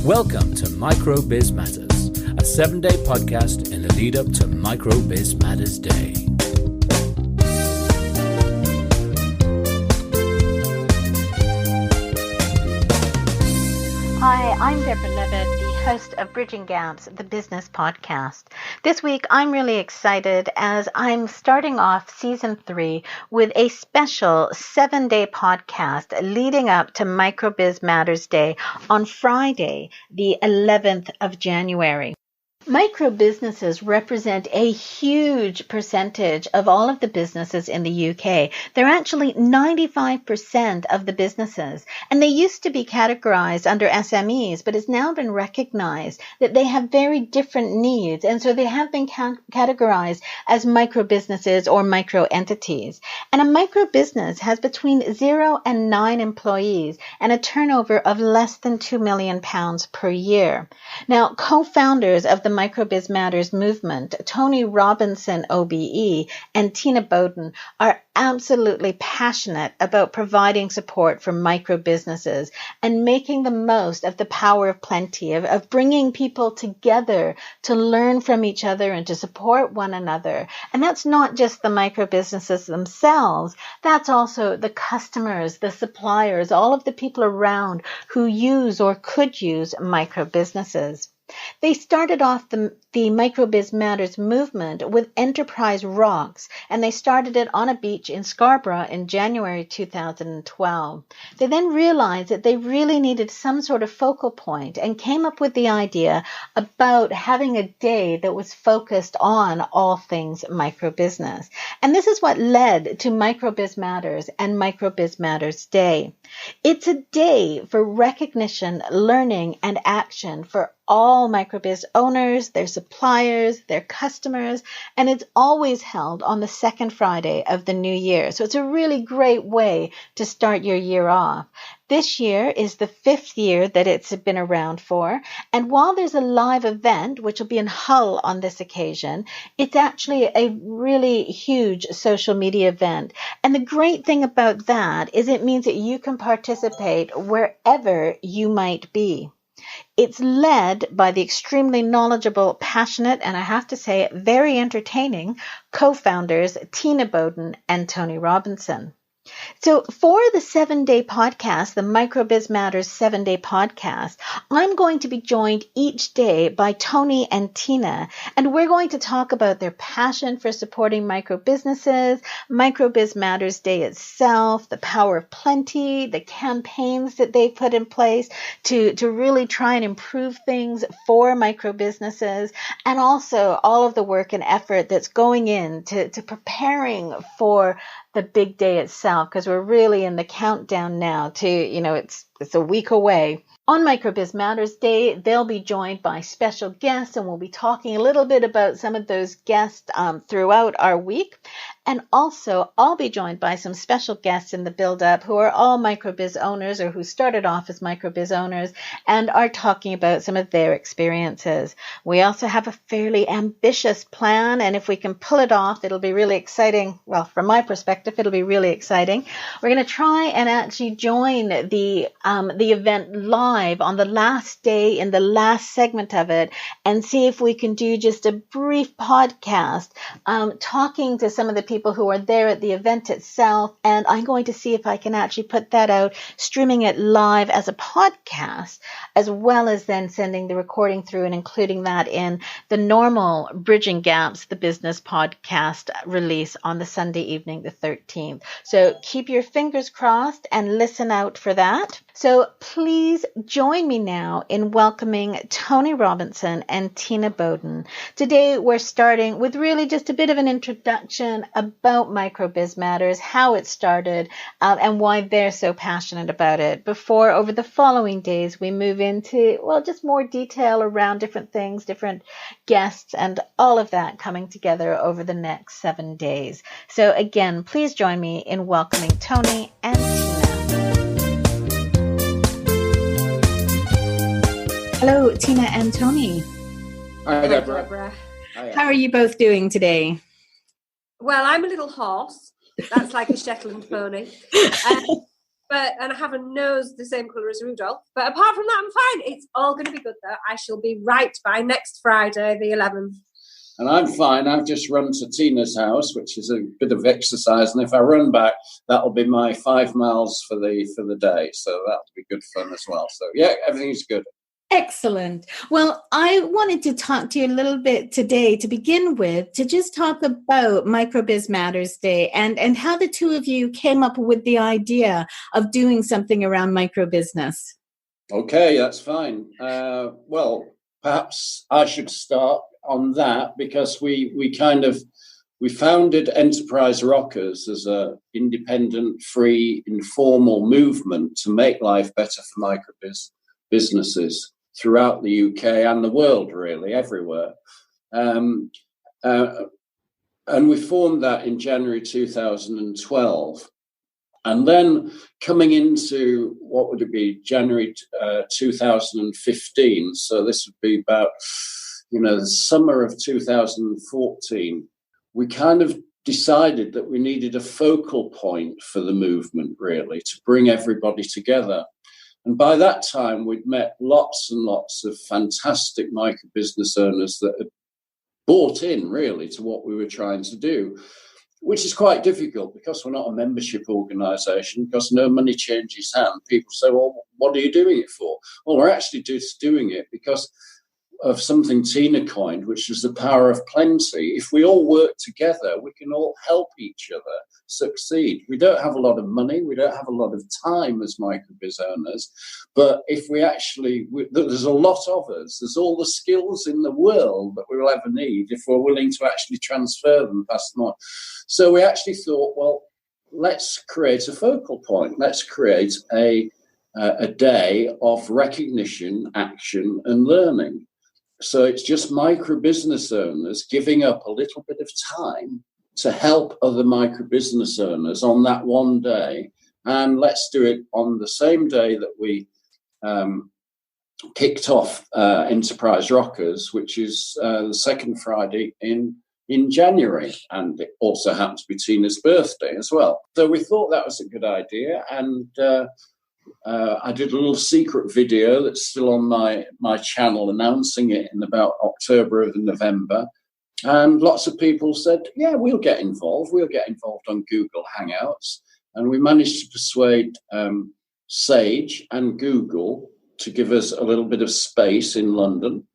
Welcome to MicroBizMatters, a 7-day podcast in the lead up to MicroBizMatters Day. Hi, I'm Deborah Levitt, the host of Bridging Gaps, the business podcast. This week, I'm really excited as I'm starting off season 3 with a special 7-day podcast leading up to MicroBizMatters Day on Friday, the 11th of January. Microbusinesses represent a huge percentage of all of the businesses in the UK. They're actually 95% of the businesses, and they used to be categorized under SMEs, but it's now been recognized that they have very different needs, and so they have been categorized as microbusinesses or micro entities. And a microbusiness has between 0 and 9 employees and a turnover of less than £2 million per year. Now, co-founders of the MicroBizMatters movement, Tony Robinson, OBE, and Tina Boden, are absolutely passionate about providing support for microbusinesses and making the most of the power of plenty, of bringing people together to learn from each other and to support one another. And that's not just the microbusinesses themselves, that's also the customers, the suppliers, all of the people around who use or could use microbusinesses. They started off the MicroBizMatters movement with Enterprise Rocks, and they started it on a beach in Scarborough in January 2012. They then realized that they really needed some sort of focal point and came up with the idea about having a day that was focused on all things microbusiness. And this is what led to MicroBizMatters and MicroBizMatters Day. It's a day for recognition, learning, and action for all microbiz owners, their suppliers, their customers, and it's always held on the second Friday of the new year. So it's a really great way to start your year off. This year is the 5th year that it's been around for, and while there's a live event, which will be in Hull on this occasion, it's actually a really huge social media event. And the great thing about that is it means that you can participate wherever you might be. It's led by the extremely knowledgeable, passionate, and I have to say, very entertaining co-founders Tina Boden and Tony Robinson. So for the 7-day podcast, the MicroBizMatters 7-day podcast, I'm going to be joined each day by Tony and Tina, and we're going to talk about their passion for supporting microbusinesses, MicroBizMatters Day itself, the power of plenty, the campaigns that they put in place to really try and improve things for microbusinesses, and also all of the work and effort that's going into preparing for the big day itself, because we're really in the countdown now to, it's a week away. On MicroBizMatters Day, they'll be joined by special guests, and we'll be talking a little bit about some of those guests throughout our week. And also, I'll be joined by some special guests in the build-up who are all microbiz owners or who started off as microbiz owners and are talking about some of their experiences. We also have a fairly ambitious plan, and if we can pull it off, it'll be really exciting. Well, from my perspective, it'll be really exciting. We're going to try and actually join the event live on the last day in the last segment of it and see if we can do just a brief podcast talking to some of the people who are there at the event itself, and I'm going to see if I can actually put that out, streaming it live as a podcast, as well as then sending the recording through and including that in the normal Bridging Gaps, the business podcast release on the Sunday evening, the 13th. So keep your fingers crossed and listen out for that. So please join me now in welcoming Tony Robinson and Tina Boden. Today we're starting with really just a bit of an introduction about MicroBizMatters, how it started, and why they're so passionate about it. Before, over the following days, we move into, just more detail around different things, different guests, and all of that coming together over the next 7 days. So again, please join me in welcoming Tony and Tina. Hello, Tina and Tony. Hi, Deborah. How are you both doing today? Well, I'm a little hoarse. That's like a Shetland pony. and I have a nose the same colour as Rudolph. But apart from that, I'm fine. It's all going to be good, though. I shall be right by next Friday, the 11th. And I'm fine. I've just run to Tina's house, which is a bit of exercise. And if I run back, that'll be my 5 miles for the day. So that'll be good fun as well. So, yeah, everything's good. Excellent. Well, I wanted to talk to you a little bit today to begin with, to just talk about MicroBizMatters Day and how the two of you came up with the idea of doing something around microbusiness. Okay, that's fine. Well, perhaps I should start on that because we founded Enterprise Rockers as a independent, free, informal movement to make life better for microbusinesses throughout the UK and the world, really, everywhere. And we formed that in January 2012. And then coming into, what would it be, January 2015, so this would be about, the summer of 2014, we kind of decided that we needed a focal point for the movement, really, to bring everybody together. And by that time, we'd met lots and lots of fantastic microbusiness owners that had bought in, really, to what we were trying to do, which is quite difficult because we're not a membership organisation, because no money changes hands. People say, well, what are you doing it for? Well, we're actually just doing it because of something Tina coined, which was the power of plenty. If we all work together, we can all help each other succeed. We don't have a lot of money, we don't have a lot of time as microbiz owners, but if there's a lot of us, there's all the skills in the world that we will ever need if we're willing to actually transfer them, pass them on. So we actually thought, well, let's create a focal point. Let's create a day of recognition, action, and learning. So it's just microbusiness owners giving up a little bit of time to help other microbusiness owners on that one day. And let's do it on the same day that we kicked off Enterprise Rockers, which is the second Friday in January. And it also happened to be Tina's birthday as well. So we thought that was a good idea. And I did a little secret video that's still on my channel announcing it in about October or November. And lots of people said, yeah, we'll get involved. We'll get involved on Google Hangouts. And we managed to persuade Sage and Google to give us a little bit of space in London.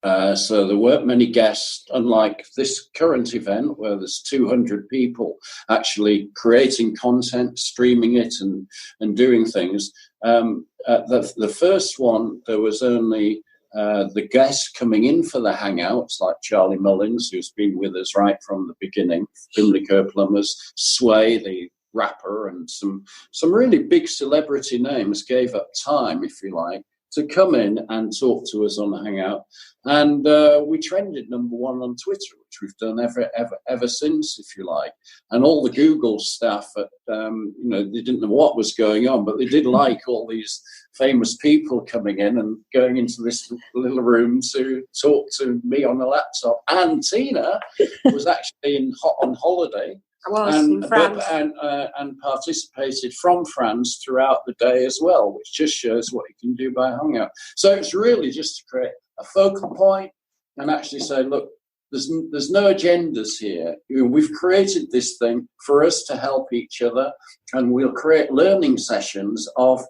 So there weren't many guests, unlike this current event where there's 200 people actually creating content, streaming it and doing things. The first one, there was only the guests coming in for the Hangouts, like Charlie Mullins, who's been with us right from the beginning, Pimlico Plumbers, Sway, the rapper, and some really big celebrity names gave up time, if you like, to come in and talk to us on the Hangout. And we trended #1 on Twitter, which we've done ever since, if you like. And all the Google staff, they didn't know what was going on, but they did like all these famous people coming in and going into this little room to talk to me on the laptop. And Tina was actually on holiday. I was in France. And participated from France throughout the day as well, which just shows what you can do by Hangout. So it's really just to create a focal point and actually say, look, there's no agendas here. We've created this thing for us to help each other, and we'll create learning sessions of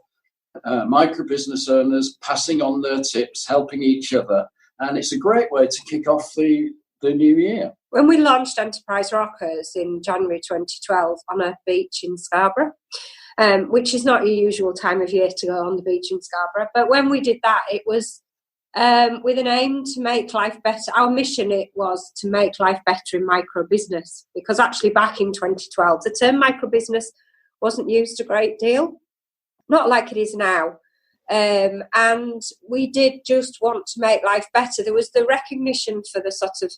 microbusiness owners passing on their tips, helping each other. And it's a great way to kick off the new year. When we launched Enterprise Rockers in January 2012 on a beach in Scarborough, which is not your usual time of year to go on the beach in Scarborough, but when we did that, it was with an aim to make life better. Our mission, it was to make life better in microbusiness, because actually back in 2012, the term microbusiness wasn't used a great deal, not like it is now. And we did just want to make life better. There was the recognition for the sort of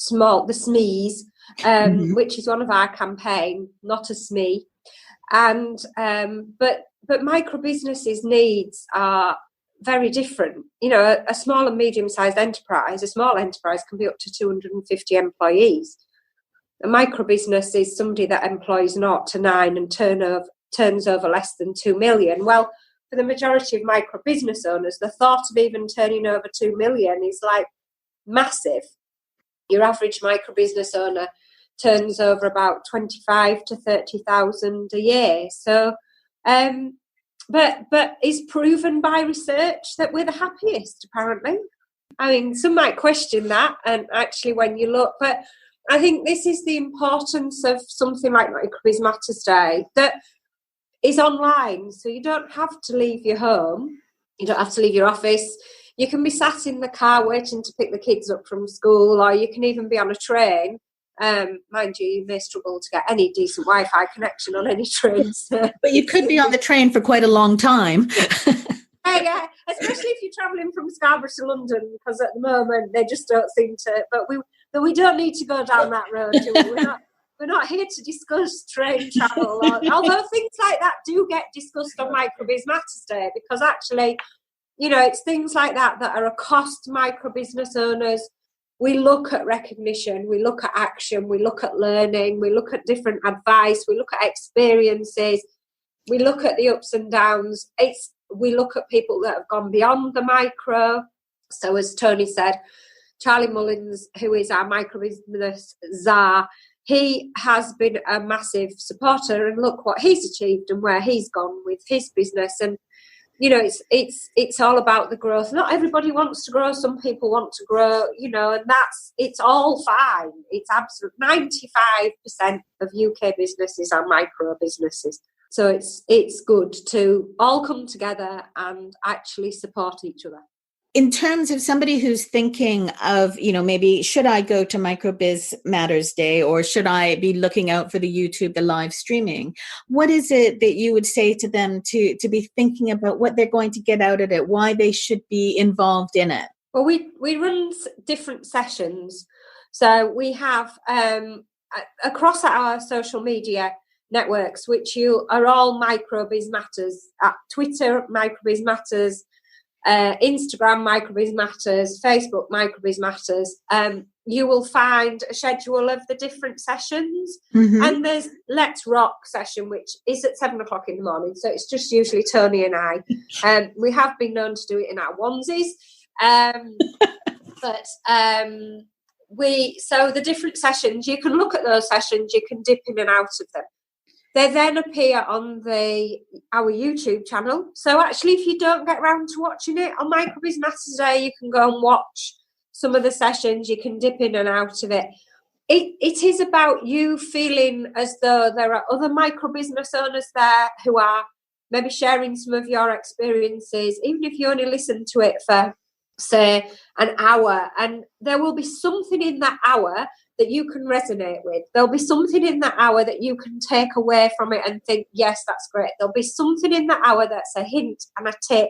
the SMEs, which is one of our campaign, not a SME. And but microbusinesses' needs are very different. A small and medium-sized enterprise, a small enterprise can be up to 250 employees. A microbusiness is somebody that employs 0 to 9 and turns over less than 2 million. Well, for the majority of micro business owners, the thought of even turning over 2 million is like massive. Your average micro business owner turns over about 25 to 30,000 a year. So, but it's proven by research that we're the happiest, apparently. I mean, some might question that, and actually when you look, but I think this is the importance of something like MicroBizMatters Day that is online. So you don't have to leave your home. You don't have to leave your office. You can be sat in the car waiting to pick the kids up from school, or you can even be on a train. Mind you may struggle to get any decent Wi-Fi connection on any trains. But you could be on the train for quite a long time. Yeah, especially if you're travelling from Scarborough to London, because at the moment they just don't seem to. But we don't need to go down that road, do we? We're not here to discuss train travel, although things like that do get discussed on MicroBizMatters Day, because actually, you know, it's things like that are a cost to micro business owners. We look at recognition, we look at action, we look at learning, we look at different advice, we look at experiences, we look at the ups and downs. We look at people that have gone beyond the micro. So as Tony said, Charlie Mullins, who is our microbusiness czar, he has been a massive supporter, and look what he's achieved and where he's gone with his business. And you know, it's all about the growth. Not everybody wants to grow. Some people want to grow, you know, and it's all fine. It's absolute 95% of UK businesses are micro businesses. So it's good to all come together and actually support each other. In terms of somebody who's thinking of, you know, maybe should I go to MicroBizMatters Day, or should I be looking out for the YouTube, the live streaming? What is it that you would say to them to be thinking about what they're going to get out of it, why they should be involved in it? Well, we run different sessions. So we have across our social media networks, which you are all MicroBizMatters, at Twitter, MicroBizMatters, Instagram, MicroBizMatters, Facebook, MicroBizMatters. You will find a schedule of the different sessions. Mm-hmm. And there's Let's Rock session, which is at 7:00 in the morning. So it's just usually Tony and I. We have been known to do it in our onesies. So the different sessions, you can look at those sessions, you can dip in and out of them. They then appear on our YouTube channel. So actually, if you don't get around to watching it on MicroBizMatters Day, you can go and watch some of the sessions. You can dip in and out of it. It is about you feeling as though there are other micro business owners there who are maybe sharing some of your experiences, even if you only listen to it for, say, an hour. And there will be something in that hour that you can resonate with. There'll be something in that hour that you can take away from it and think, yes, that's great. There'll be something in that hour that's a hint and a tip.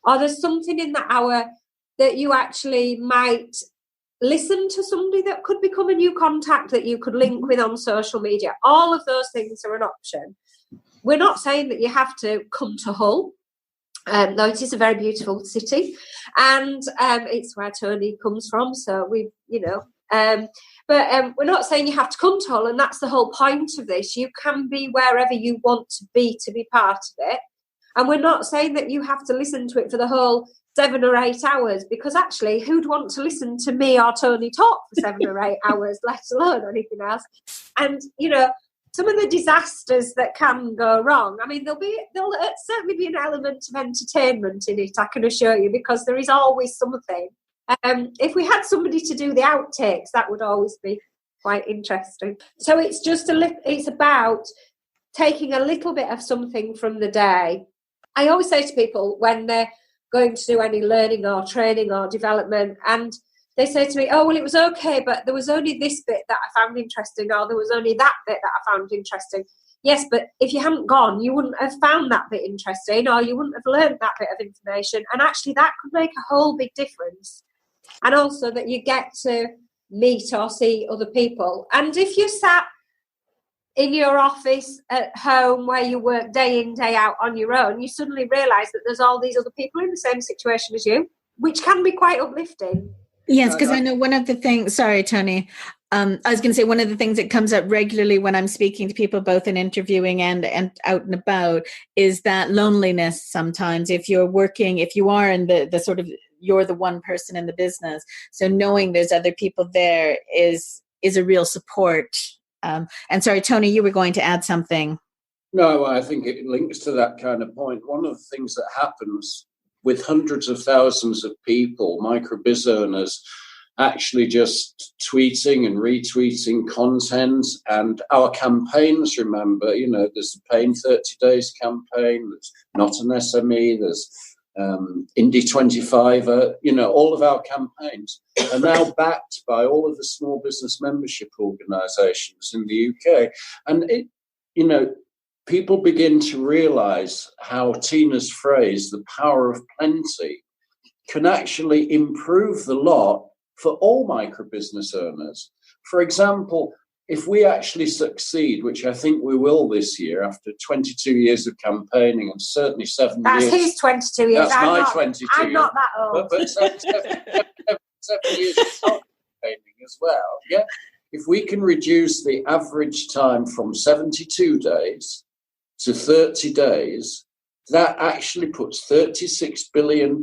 Or there's something in that hour that you actually might listen to somebody that could become a new contact that you could link with on social media. All of those things are an option. We're not saying that you have to come to Hull, though it is a very beautiful city. And it's where Tony comes from. So we've, But we're not saying you have to come to Hull, and that's the whole point of this. You can be wherever you want to be part of it. And we're not saying that you have to listen to it for the whole 7 or 8 hours, because actually, who'd want to listen to me or Tony talk for 7 or 8 hours, let alone anything else? And, some of the disasters that can go wrong, I mean, there'll certainly be an element of entertainment in it, I can assure you, because there is always something. If we had somebody to do the outtakes, that would always be quite interesting. So it's just it's about taking a little bit of something from the day. I always say to people when they're going to do any learning or training or development, and they say to me, oh, well, it was okay, but there was only this bit that I found interesting, or there was only that bit that I found interesting. Yes, but if you hadn't gone, you wouldn't have found that bit interesting, or you wouldn't have learned that bit of information. And actually that could make a whole big difference. And also that you get to meet or see other people. And if you sat in your office at home where you work day in, day out on your own, you suddenly realise that there's all these other people in the same situation as you, which can be quite uplifting. Yes, because I know one of the things, sorry, Tony, I was going to say, one of the things that comes up regularly when I'm speaking to people, both in interviewing and out and about, is that loneliness sometimes. If you are in the sort of, you're the one person in the business. So knowing there's other people there is a real support. And sorry, Tony, you were going to add something. No, I think it links to that kind of point. One of the things that happens with hundreds of thousands of people, microbiz owners, actually just tweeting and retweeting content, and our campaigns, remember, there's the Pain 30 Days campaign, there's Not an SME, there's Indie 25, all of our campaigns are now backed by all of the small business membership organisations in the UK. And people begin to realise how Tina's phrase, the power of plenty, can actually improve the lot for all micro-business owners. For example, if we actually succeed, which I think we will this year, after 22 years of campaigning and certainly 7 years. That's his 22 years. That's my 22 I'm years. not that old. But 7 years of campaigning as well. Yeah. If we can reduce the average time from 72 days to 30 days, that actually puts £36 billion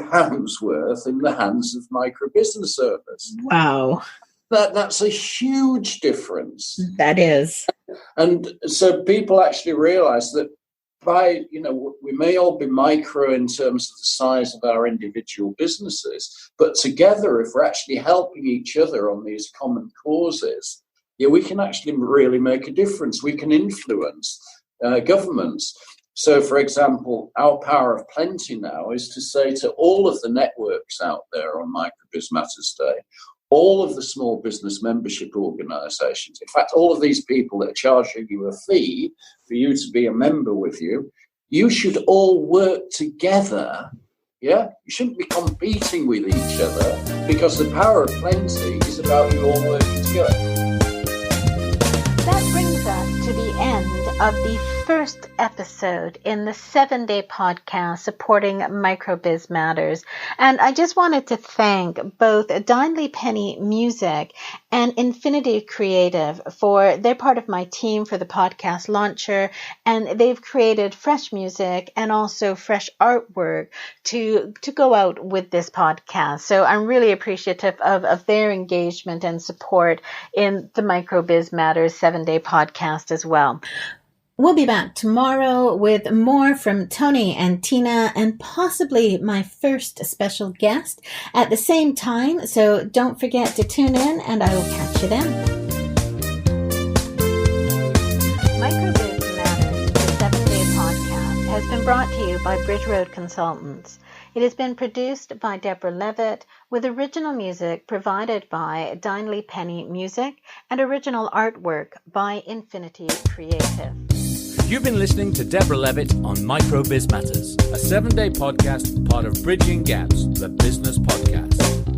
worth in the hands of micro-business owners. Wow. That's a huge difference. That is. And so people actually realise that we may all be micro in terms of the size of our individual businesses, but together, if we're actually helping each other on these common causes, we can actually really make a difference. We can influence governments. So, for example, our power of plenty now is to say to all of the networks out there on MicroBizMatters Day, all of the small business membership organisations, in fact, all of these people that are charging you a fee for you to be a member with you, you should all work together. Yeah, you shouldn't be competing with each other, because the power of plenty is about you all working together. That brings us to the end of the first episode in the 7-day podcast supporting MicroBizMatters. And I just wanted to thank both Dinley Penny Music and Infinity Creative for their part of my team for the podcast launcher. And they've created fresh music and also fresh artwork to go out with this podcast. So I'm really appreciative of their engagement and support in the MicroBizMatters 7-day podcast as well. We'll be back tomorrow with more from Tony and Tina and possibly my first special guest at the same time. So don't forget to tune in and I will catch you then. MicroBizMatters, the 7-day podcast, has been brought to you by Bridge Road Consultants. It has been produced by Deborah Levitt with original music provided by Dinley Penny Music and original artwork by Infinity Creative. You've been listening to Deborah Levitt on MicroBizMatters, a 7-day podcast, part of Bridging Gaps, the business podcast.